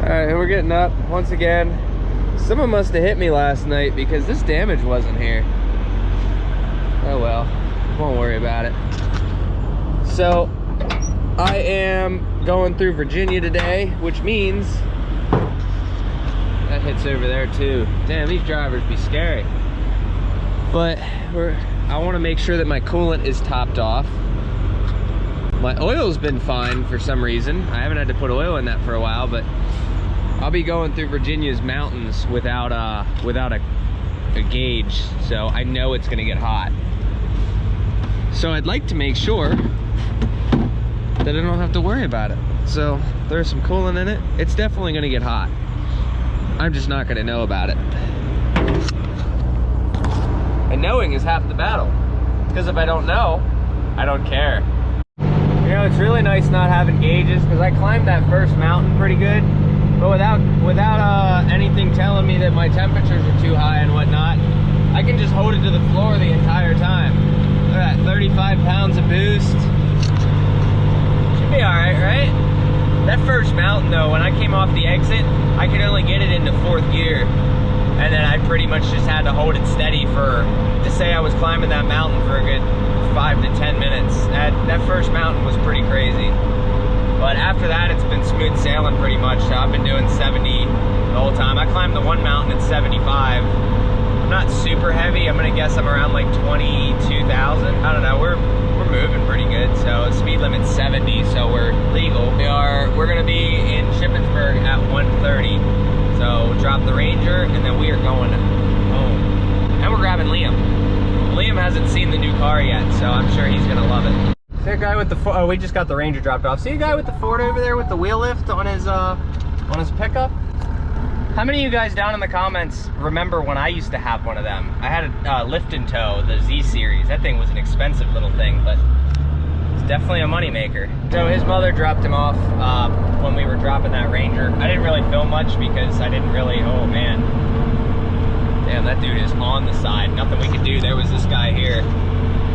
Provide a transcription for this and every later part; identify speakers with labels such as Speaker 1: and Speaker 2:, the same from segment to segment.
Speaker 1: Alright, we're getting up once again. Someone must have hit me last night because this damage wasn't here. Oh well, won't worry about it. So, I am going through Virginia today, which means that hits over there too. Damn, these drivers be scary. But I want to make sure that my coolant is topped off. My oil's been fine for some reason. I haven't had to put oil in that for a while, but I'll be going through Virginia's mountains without a gauge, so I know it's gonna get hot. So I'd like to make sure that I don't have to worry about it. So there's some coolant in it. It's definitely gonna get hot. I'm just not gonna know about it. And knowing is half the battle. Because if I don't know, I don't care. You know, it's really nice not having gauges because I climbed that first mountain pretty good. But without anything telling me that my temperatures are too high and whatnot, I can just hold it to the floor the entire time. Look at that, 35 pounds of boost. Should be all right, right? That first mountain though, when I came off the exit, I could only get it into 4th gear. And then I pretty much just had to hold it steady to say I was climbing that mountain for a good 5 to 10 minutes. That first mountain was pretty crazy. But after that, it's been smooth sailing pretty much. I've been doing 70 the whole time. I climbed the one mountain at 75. I'm not super heavy. I'm gonna guess I'm around like 22,000. I don't know. We're moving pretty good. So speed limit's 70, so we're legal. We're gonna be in Shippensburg at 1:30. So drop the Ranger, and then we are going home. And we're grabbing Liam. Liam hasn't seen the new car yet, so I'm sure he's gonna love it. See a guy with the Ford? Oh, we just got the Ranger dropped off. See a guy with the Ford over there with the wheel lift on his pickup? How many of you guys down in the comments remember when I used to have one of them? I had a lift and tow, the Z series. That thing was an expensive little thing, but it's definitely a money maker. So his mother dropped him off when we were dropping that Ranger. I didn't really film much because I didn't really, oh man. Damn, that dude is on the side. Nothing we could do. There was this guy here.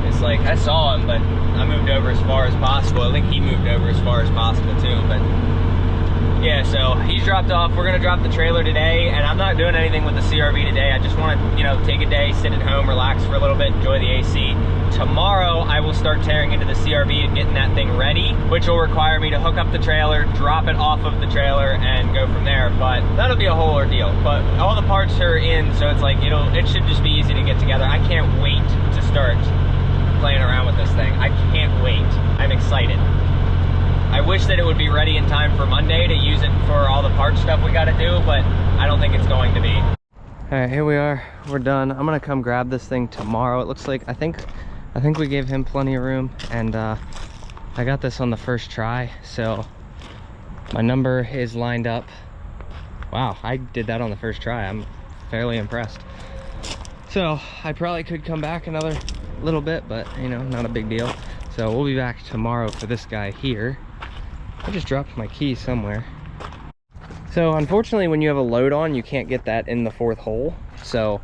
Speaker 1: It's like, I saw him, but I moved over as far as possible. I think he moved over as far as possible too, but yeah, so he's dropped off. We're gonna drop the trailer today, and I'm not doing anything with the CRV today. I just want to, you know, take a day, sit at home, relax for a little bit, enjoy the AC. Tomorrow, I will start tearing into the CRV and getting that thing ready, which will require me to hook up the trailer, drop it off of the trailer, and go from there. But that'll be a whole ordeal. But all the parts are in, so it's like it should just be easy to get together. I can't wait to start playing around with this thing. I can't wait. I'm excited. I wish that it would be ready in time for Monday to use it for all the parts stuff we got to do, but I don't think it's going to be. All right, here we are. We're done. I'm gonna come grab this thing tomorrow. It looks like I think we gave him plenty of room, and I got this on the first try, so my number is lined up. Wow, I did that on the first try. I'm fairly impressed. So I probably could come back another little bit, but you know, not a big deal. So we'll be back tomorrow for this guy here. I just dropped my key somewhere. So unfortunately, when you have a load on, you can't get that in the 4th hole. So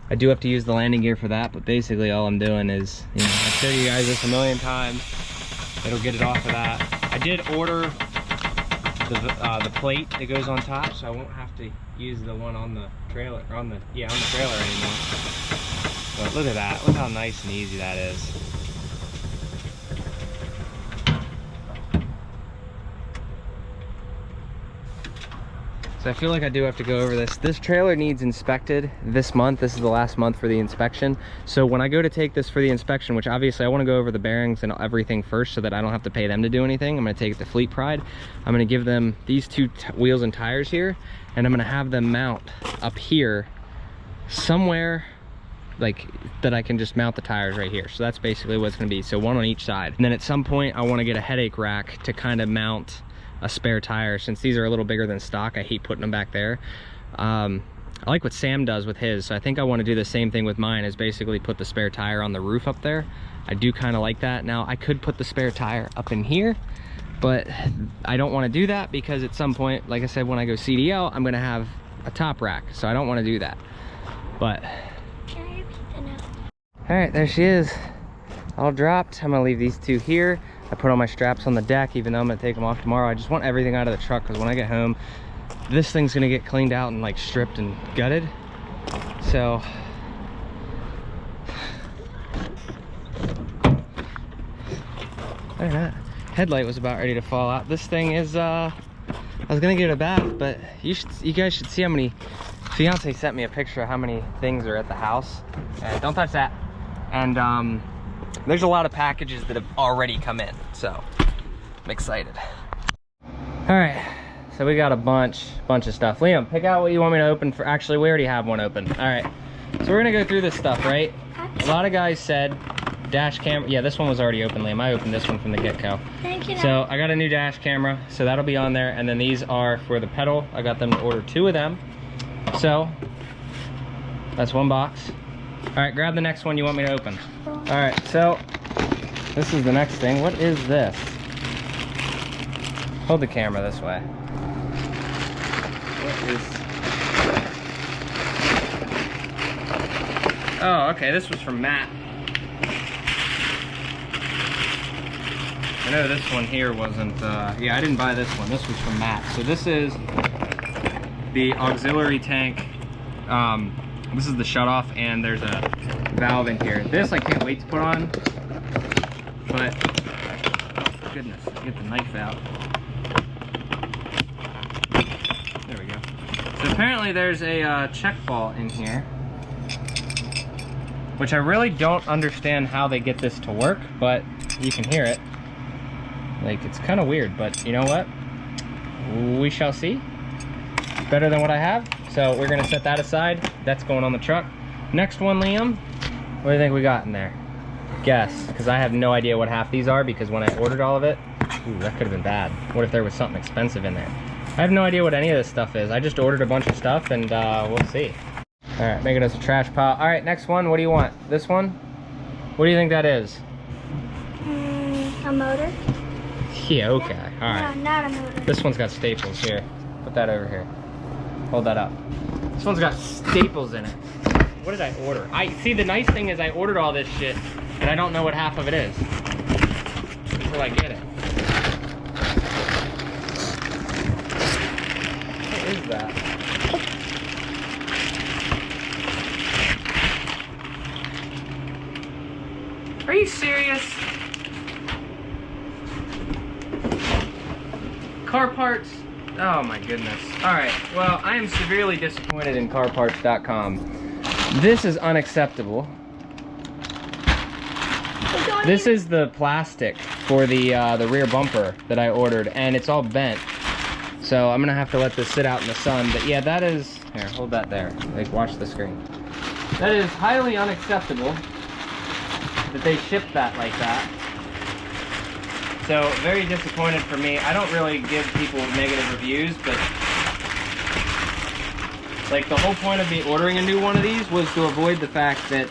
Speaker 1: I do have to use the landing gear for that, but basically all I'm doing is, you know, I've showed you guys this a million times. It'll get it off of that. I did order the plate that goes on top, so I won't have to use the one on the trailer, on the trailer anymore. But look at that, look how nice and easy that is. So I feel like I do have to go over this. This trailer needs inspected this month. This is the last month for the inspection. So when I go to take this for the inspection, which obviously I want to go over the bearings and everything first so that I don't have to pay them to do anything. I'm going to take it to Fleet Pride. I'm going to give them these 2 wheels and tires here, and I'm going to have them mount up here somewhere like that I can just mount the tires right here. So that's basically what it's going to be. So one on each side. And then at some point I want to get a headache rack to kind of mount a spare tire. Since these are a little bigger than stock, I hate putting them back there. I like what Sam does with his, so I think I want to do the same thing with mine, is basically put the spare tire on the roof up there. I do kind of like that. Now I could put the spare tire up in here, but I don't want to do that because at some point, like I said, when I go CDL, I'm going to have a top rack, so I don't want to do that. But
Speaker 2: can I have pizza now?
Speaker 1: All right, there she is, all dropped. I'm gonna leave these 2 here. I put all my straps on the deck, even though I'm gonna take them off tomorrow. I just want everything out of the truck because when I get home, this thing's gonna get cleaned out and like stripped and gutted. So look at that. Headlight was about ready to fall out. This thing is I was gonna give it a bath, but you guys should see how many. Fiance sent me a picture of how many things are at the house. And don't touch that. And there's a lot of packages that have already come in, so I'm excited. All right, so we got a bunch of stuff. Liam, pick out what you want me to open for. Actually, we already have one open. All right, so we're gonna go through this stuff, right? A lot of guys said dash camera. Yeah, this one was already open, Liam. I opened this one from the get-go.
Speaker 2: Thank you.
Speaker 1: So I got a new dash camera, so that'll be on there. And then these are for the pedal. I got them to order 2 of them. So that's 1 box. All right, grab the next one you want me to open. All right, so this is the next thing. What is this? Hold the camera this way. What is... Oh, okay, this was from Matt. I know this one here wasn't, yeah, I didn't buy this one. This was from Matt. So this is the auxiliary tank. This is the shutoff, and there's a valve in here. This I can't wait to put on, but goodness, get the knife out. There we go. So apparently there's a check fault in here, which I really don't understand how they get this to work, but you can hear it. Like, it's kind of weird, but you know what? We shall see. Better than what I have. So we're gonna set that aside. That's going on the truck. Next one, Liam. What do you think we got in there? Guess, because I have no idea what half these are, because when I ordered all of it, ooh, that could have been bad. What if there was something expensive in there? I have no idea what any of this stuff is. I just ordered a bunch of stuff, and we'll see. All right, making us a trash pile. All right, next one. What do you want? This one? What do you think that is?
Speaker 2: A motor?
Speaker 1: Yeah, okay. All right.
Speaker 2: No, not a motor.
Speaker 1: This one's got staples. Here, put that over here. Hold that up. This one's got staples in it. What did I order? See, the nice thing is I ordered all this shit, and I don't know what half of it is until I get it. What is that? Are you serious? Car parts? Oh my goodness. All right, well, I am severely disappointed in carparts.com. This is unacceptable. This is the plastic for the rear bumper that I ordered, and it's all bent. So I'm gonna have to let this sit out in the sun. But yeah, that is, here, hold that there. Like, watch the screen. That is highly unacceptable that they shipped that like that. So very disappointed for me. I don't really give people negative reviews, but like the whole point of me ordering a new one of these was to avoid the fact that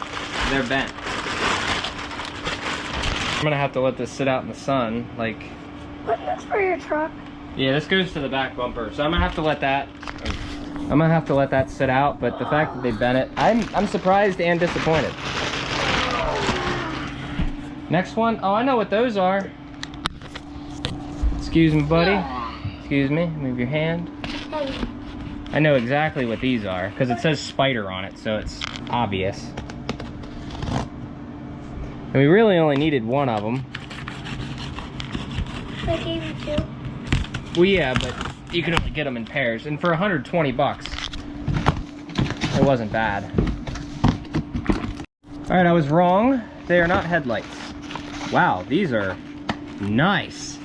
Speaker 1: they're bent. I'm gonna have to let this sit out in the sun. Like,
Speaker 2: What's this for your truck?
Speaker 1: yeah, this goes to the back bumper, so I'm gonna have to let that sit out. But the fact that they bent it, I'm surprised and disappointed. Next one. Oh, I know what those are. Excuse me, buddy. Excuse me. Move your hand. I know exactly what these are because it says spider on it, so it's obvious. And we really only needed one of them.
Speaker 2: I gave you 2.
Speaker 1: Well, yeah, but you can only get them in pairs, and for 120 bucks, it wasn't bad. All right, I was wrong. They are not headlights. Wow, these are nice.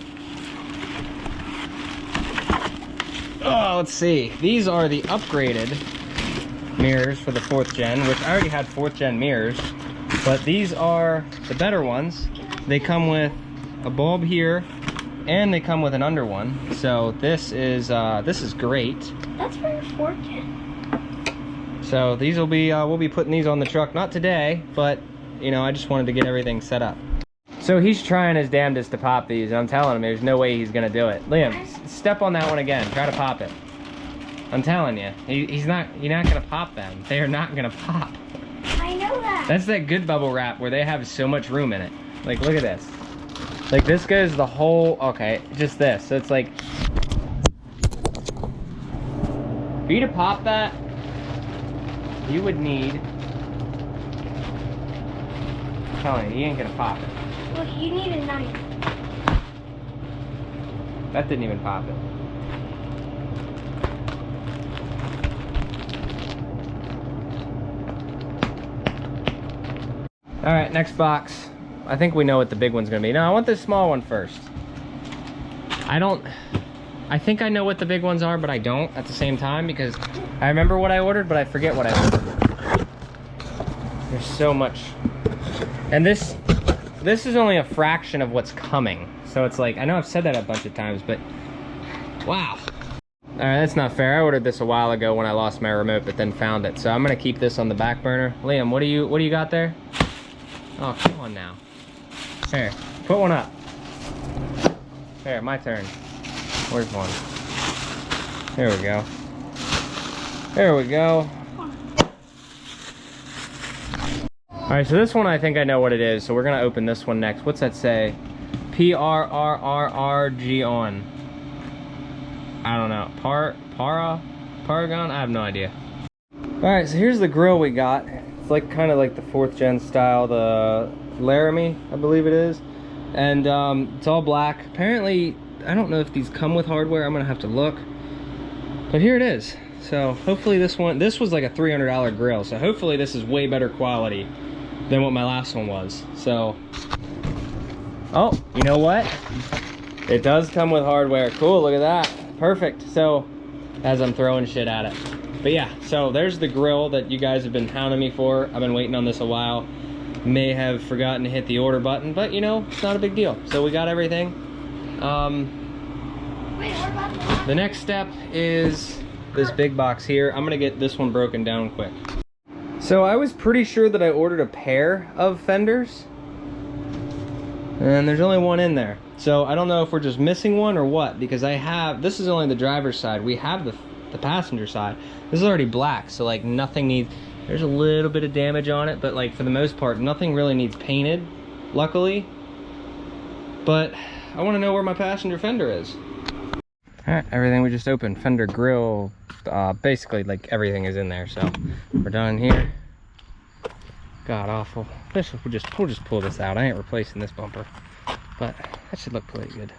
Speaker 1: Oh, let's see. These are the upgraded mirrors for the 4th gen, which I already had 4th gen mirrors, but these are the better ones. They come with a bulb here, and they come with an under one. So this is great.
Speaker 2: That's for your 4th gen.
Speaker 1: So these will be we'll be putting these on the truck, not today, but you know, I just wanted to get everything set up. So he's trying his damnedest to pop these, and I'm telling him there's no way he's gonna do it. Liam, step on that one again. Try to pop it. I'm telling you, you're not gonna pop them. They are not gonna pop.
Speaker 2: I know that.
Speaker 1: That's that good bubble wrap where they have so much room in it. Like, look at this. Like, this goes the whole, okay, just this. So it's like, For you to pop that, you would need, I'm telling you, you ain't gonna pop it.
Speaker 2: Look, you need a knife.
Speaker 1: That didn't even pop it. All right, next box. I think we know what the big one's gonna be. No, I want this small one first. I think I know what the big ones are, but I don't at the same time because I remember what I ordered, but I forget what I ordered. There's so much. And this is only a fraction of what's coming. So it's like, I know I've said that a bunch of times, but wow. All right, that's not fair. I ordered this a while ago when I lost my remote, but then found it. So I'm gonna keep this on the back burner. Liam, what do you got there? Oh, come on now. Here, put one up. Here, my turn. Where's one? There we go. There we go. All right, so this one I think I know what it is. So we're gonna open this one next. What's that say? P-R-R-R-R-G on. I don't know. Paragon? I have no idea. All right, so here's the grill we got. It's like kind of like the 4th gen style, the Laramie, I believe it is. And it's all black. Apparently, I don't know if these come with hardware. I'm gonna have to look. But here it is. So hopefully this was like a $300 grill. So hopefully this is way better quality than what my last one was. So, oh, you know what? It does come with hardware. Cool, look at that. Perfect. So, as I'm throwing shit at it. But yeah, so there's the grill that you guys have been hounding me for. I've been waiting on this a while. May have forgotten to hit the order button, but you know, it's not a big deal. So we got everything.
Speaker 2: Wait, what about
Speaker 1: The next step is this big box here. I'm gonna get this one broken down quick. So I was pretty sure that I ordered a pair of fenders, and there's only one in there. So I don't know if we're just missing one or what, because this is only the driver's side. We have the passenger side. This is already black, so like nothing needs, there's a little bit of damage on it, but like for the most part, nothing really needs painted, luckily. But I want to know where my passenger fender is. All right, everything we just opened, fender, grill, basically like everything is in there. So we're done here. God awful. We'll just pull this out. I ain't replacing this bumper, but that should look pretty good.